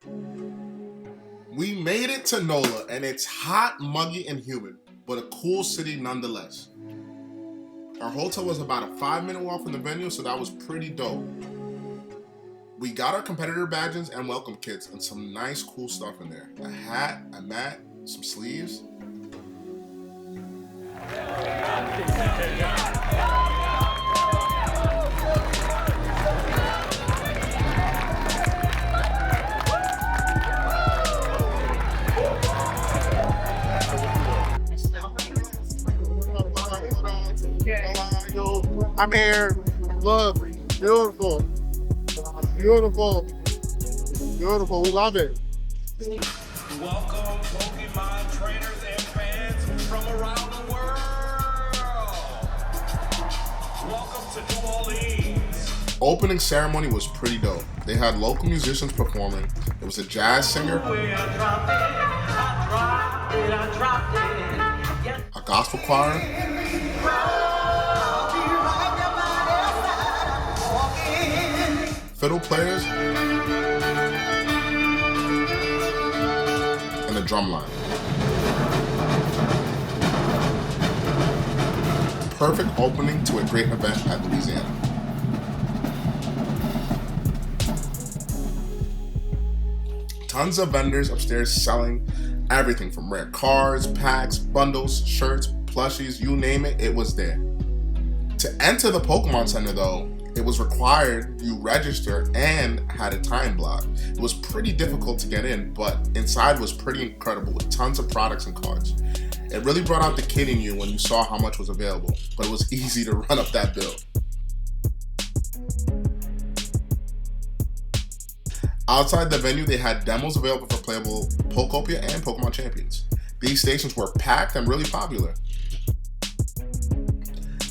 We made it to NOLA, and it's hot, muggy, and humid, but a cool city nonetheless. Our hotel was about a 5-minute walk from the venue, so that was pretty dope. We got our competitor badges and welcome kits and some nice cool stuff in there. A hat, a mat, some sleeves. I'm here. Look, beautiful. Beautiful. Beautiful. We love it. Welcome, Pokemon trainers and fans from around the world. Welcome to New Orleans. Opening ceremony was pretty dope. They had local musicians performing. There was a jazz singer, a gospel choir, fiddle players, and a drum line. Perfect opening to a great event at Louisiana. Tons of vendors upstairs selling everything from rare cards, packs, bundles, shirts, plushies, you name it, it was there. To enter the Pokemon Center though, it was required you register and had a time block. It was pretty difficult to get in, but inside was pretty incredible with tons of products and cards. It really brought out the kid in you when you saw how much was available, but it was easy to run up that bill. Outside the venue, they had demos available for playable Pokopia and Pokemon Champions. These stations were packed and really popular.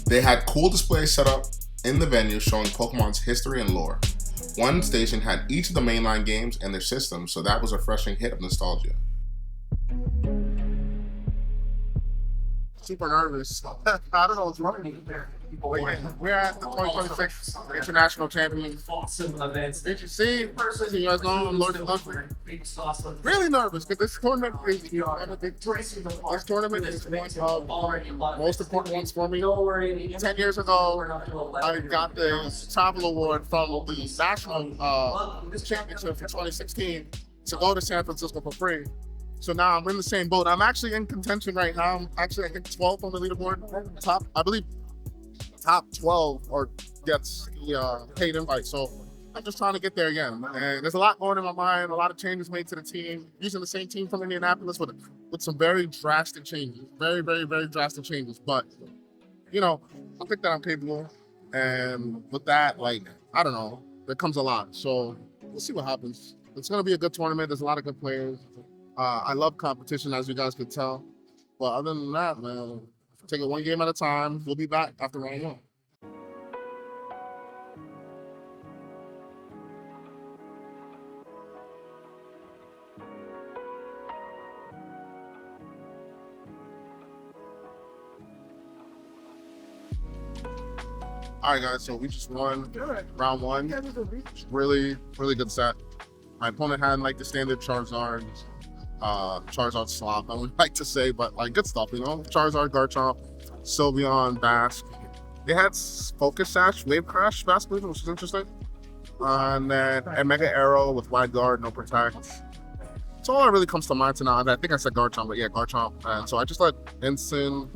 They had cool displays set up in the venue showing Pokemon's history and lore. One station had each of the mainline games and their systems, so that was a refreshing hit of nostalgia. Super nervous. I don't know what's wrong. We're at the 2026 International Champions. Did you see? You guys know I'm Lord really nervous because this tournament is this tournament is one of the most important ones for me. 10 years ago, I got the travel award from the national championship for 2016 to go to San Francisco for free. So now I'm in the same boat. I'm actually in contention right now. I'm actually, I think, 12th on the leaderboard. Top 12 or gets the paid invite. So I'm just trying to get there again. And there's a lot going in my mind, a lot of changes made to the team, using the same team from Indianapolis with some very drastic changes. Very, very, very drastic changes. But, you know, I think that I'm capable. And with that, like, I don't know, there comes a lot. So we'll see what happens. It's going to be a good tournament. There's a lot of good players. I love competition, as you guys could tell. But other than that, man, take it one game at a time. We'll be back after round one. All right, guys, so we just won round one. Really, really good set. My opponent had like the standard Charizard slop, I would like to say, but like good stuff, you know? Charizard, Garchomp, Sylveon, Basque. They had Focus Sash, Wave Crash, Basque, which was interesting. And then a Mega Arrow with Wide Guard, no Protect. That's all that really comes to mind tonight. I think I said Garchomp, but yeah, Garchomp. And so I just let Instant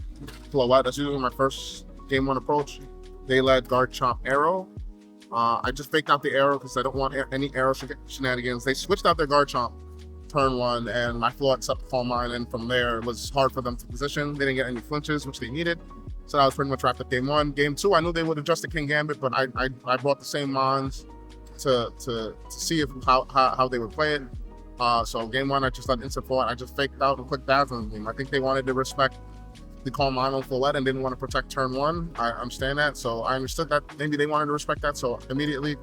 Floette. That's usually my first game one approach. They led Garchomp Arrow. I just faked out the Arrow because I don't want any Arrow shenanigans. They switched out their Garchomp turn one, and my Floette set the phone line, and from there it was hard for them to position. They didn't get any flinches, which they needed. So that was pretty much wrapped up game one. Game two, I knew they would adjust the King Gambit, but I brought the same Mons to see how they would play it. So game one, I just let Instant Floette. I just faked out a quick Dazzling Gleam. I think they wanted to respect the Calm Mind on Floette and didn't want to protect turn one. I understand that. So I understood that maybe they wanted to respect that. So immediately,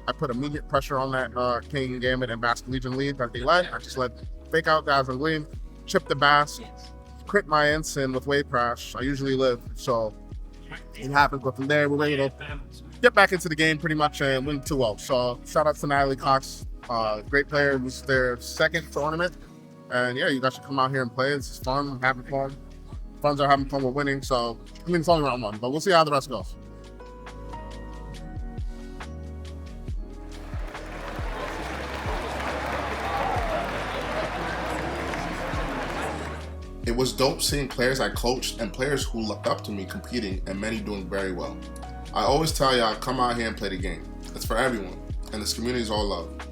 I put immediate pressure on that King Gambit and Basque Legion lead that they led. I just let fake out Dazzling Gleam, chip the Basque, crit my Instant with Wave Crash. I usually live, so it happens. But from there, we're ready to get back into the game pretty much and win 2-0. So shout out to Natalie Cox Great players. It was their second tournament. And yeah, you guys should come out here and play. It's fun, having fun. Friends are having fun with winning. So, I mean, it's only round one, but we'll see how the rest goes. It was dope seeing players I coached and players who looked up to me competing and many doing very well. I always tell y'all, come out here and play the game. It's for everyone, and this community is all love.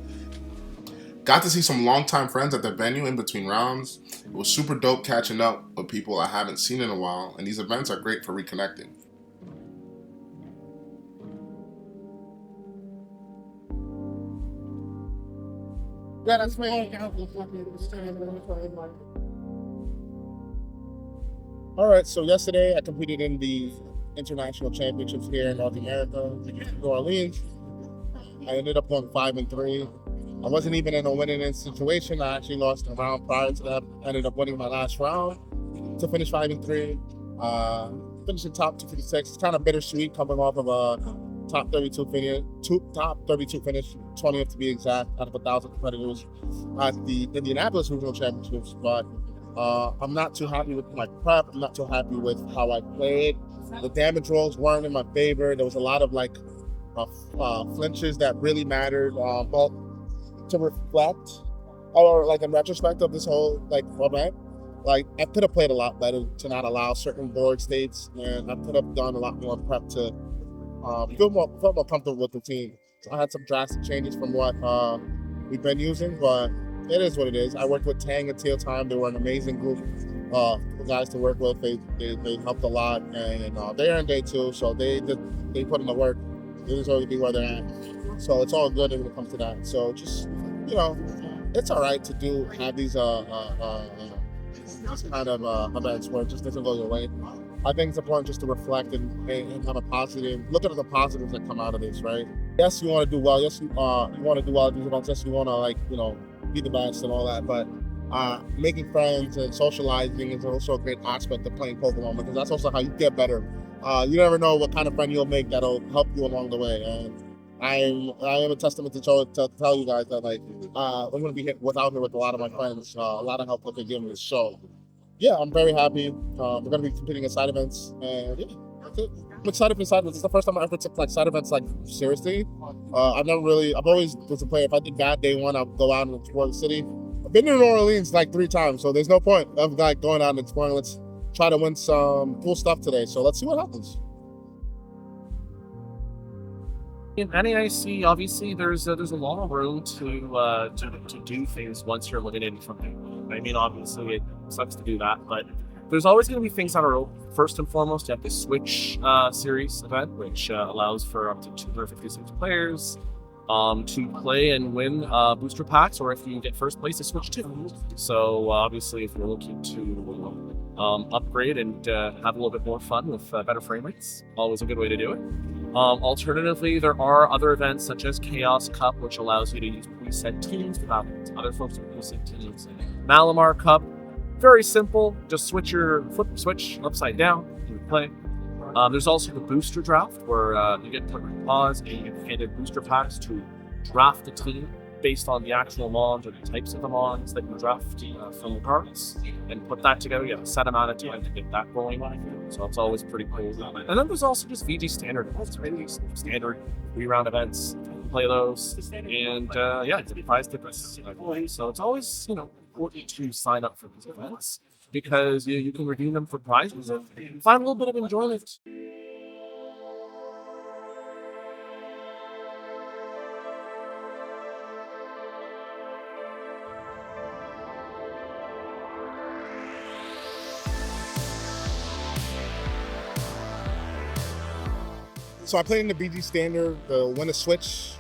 Got to see some longtime friends at the venue in between rounds. It was super dope catching up with people I haven't seen in a while, and these events are great for reconnecting. Yeah, that's my All right, so yesterday I competed in the international championships here in North America, New Orleans. I ended up going 5-3. I wasn't even in a winning situation. I actually lost a round prior to that. I ended up winning my last round to finish 5-3. Finishing top 256. It's kind of bittersweet coming off of a top 32 finish, 20th to be exact, out of 1,000 competitors at the Indianapolis Regional Championships. But I'm not too happy with my prep. I'm not too happy with how I played. The damage rolls weren't in my favor. There was a lot of flinches that really mattered. But to reflect, or like in retrospect of this whole event, I could have played a lot better to not allow certain board states, and I could have done a lot more prep to feel more comfortable with the team. So I had some drastic changes from what we've been using, but it is what it is. I worked with Tang and Teal Time. They were an amazing group of guys to work with. They helped a lot, and they're in day two, so they put in the work. They deserve to be where they're at. So it's all good when it comes to that. So just, it's all right to have these kind of events where it just doesn't go your way. I think it's important just to reflect and have a positive, look at the positives that come out of this, right? Yes, you want to do well. Yes, you want to do well at these events. Yes, you want to be the best and all that. But making friends and socializing is also a great aspect of playing Pokemon, because that's also how you get better. You never know what kind of friend you'll make that'll help you along the way. And I am a testament to tell you guys that I'm going to be out here with a lot of my friends, a lot of help that they give me. So yeah, I'm very happy. We're going to be competing in side events, and yeah, that's it. I'm excited for side events. It's the first time I ever took side events seriously. I've always was a player. If I did bad day one, I'll go out and explore the city. I've been to New Orleans 3 times, so there's no point of going out and exploring. Let's try to win some cool stuff today. So let's see what happens. In NAIC, obviously, there's a lot of room to do things once you're eliminated from it. I mean, obviously, it sucks to do that, but there's always going to be things that are open. First and foremost, you have the Switch series event, which allows for up to 256 players to play and win booster packs, or if you get first place, to Switch 2. So obviously, if you're looking to upgrade and have a little bit more fun with better frame rates, always a good way to do it. Alternatively, there are other events such as Chaos Cup, which allows you to use preset teams without other folks with preset teams. Malamar Cup, very simple. Just flip the switch upside down and you play. There's also the booster draft, where you get put in pause and you get handed booster packs to draft a team based on the actual mons or the types of the mons that you draft from the cards, and put that together. You have a set amount of time to get that going. So it's always pretty cool. And then there's also just VG standard events, really standard 3-round events. Play those, and get prize tickets. So it's always important to sign up for these events, because you can redeem them for prizes and find a little bit of enjoyment. So I played in the BG Standard, win a Switch.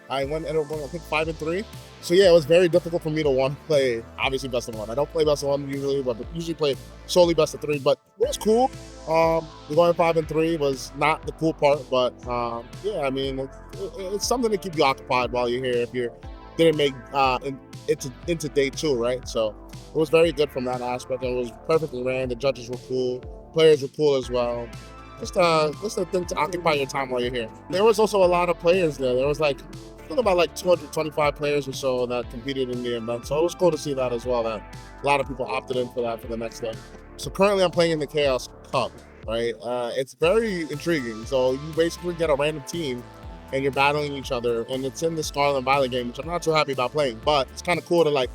I ended up going, I think, 5-3. So yeah, it was very difficult for me to want to play, obviously, best of one. I don't play best of one usually, but usually play solely best of 3. But it was cool. Going 5-3 was not the cool part, but yeah, I mean, it's something to keep you occupied while you're here if you didn't make into day 2, right? So it was very good from that aspect. It was perfectly ran. The judges were cool. Players were cool as well. Just a thing to occupy your time while you're here. There was also a lot of players there. There was think about like 225 players or so that competed in the event. So it was cool to see that as well, that a lot of people opted in for that for the next day. So currently I'm playing in the Chaos Cup, right? It's very intriguing. So you basically get a random team and you're battling each other, and it's in the Scarlet and Violet game, which I'm not too happy about playing, but it's kind of cool to like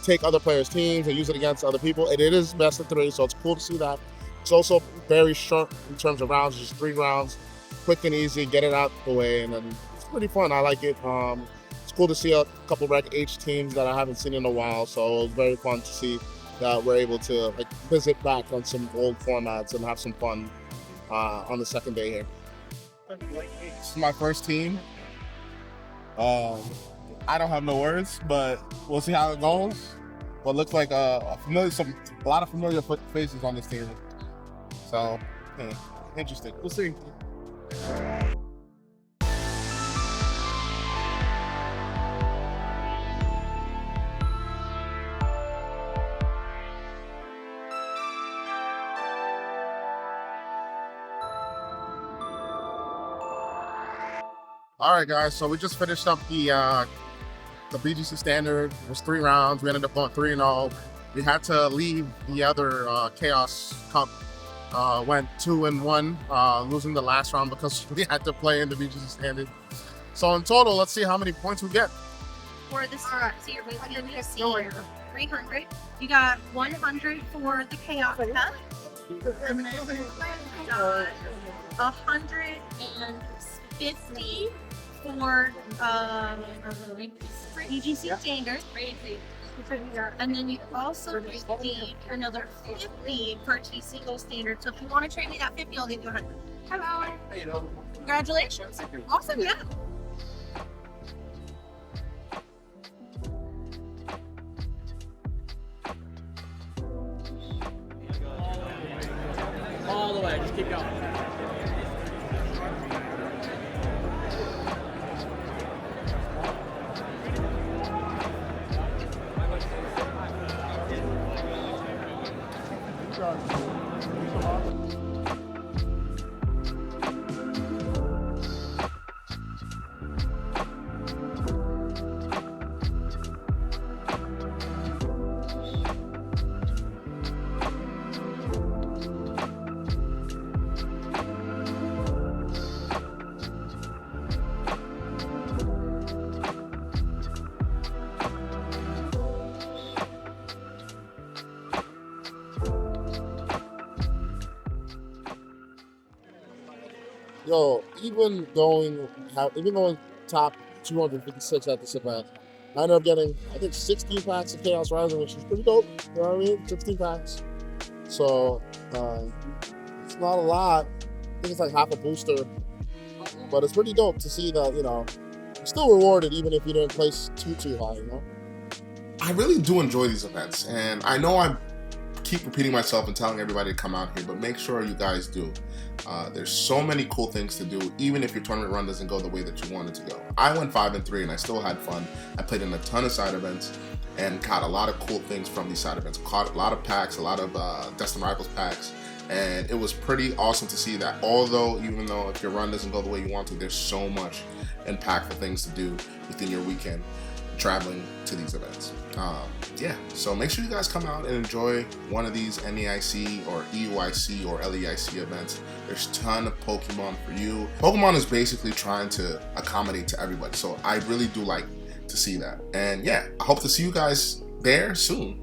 take other players' teams and use it against other people. And it is best of 3, so it's cool to see that. It's also very short in terms of rounds, just 3 rounds, quick and easy, get it out the way, and then it's pretty fun. I like it. It's cool to see a couple Rec H teams that I haven't seen in a while, so it was very fun to see that we're able to like visit back on some old formats and have some fun on the second day here. This is my first team. I don't have no words, but we'll see how it goes. What looks like a lot of familiar faces on this team. So, interesting. We'll see. All right, guys. So we just finished up the BGC standard. It was 3 rounds. We ended up going 3-0. We had to leave the other Chaos Cup. Went 2-1, losing the last round because we had to play in the BGC standard. So in total, let's see how many points we get. For this, so you're going to see 300. You got 100 for the Chaos Cup. And then 150 for EGC standard. And then you also received another 50 for TC Go standard. So if you want to trade me that 50, I'll give you 100. Hello. Congratulations. Awesome, yeah. All the way, just keep going. Yo, even going top 256 at this event, I ended up getting, I think, 16 packs of Chaos Rising, which is pretty dope. You know what I mean? 16 packs. So, it's not a lot. I think it's like half a booster. But it's pretty dope to see that, you know, you're still rewarded even if you didn't place too high, you know? I really do enjoy these events, and I know I keep repeating myself and telling everybody to come out here, but make sure you guys do. There's so many cool things to do, even if your tournament run doesn't go the way that you want it to go. I went 5-3 and I still had fun. I played in a ton of side events and caught a lot of cool things from these side events. Caught a lot of packs, a lot of Destined Rivals packs, and it was pretty awesome to see that. Even though if your run doesn't go the way you want to, there's so much impactful things to do within your weekend traveling to these events. Yeah, so make sure you guys come out and enjoy one of these NAIC or EUIC or LEIC events. There's a ton of Pokemon for you. Pokemon is basically trying to accommodate to everybody, so I really do like to see that. And yeah, I hope to see you guys there soon.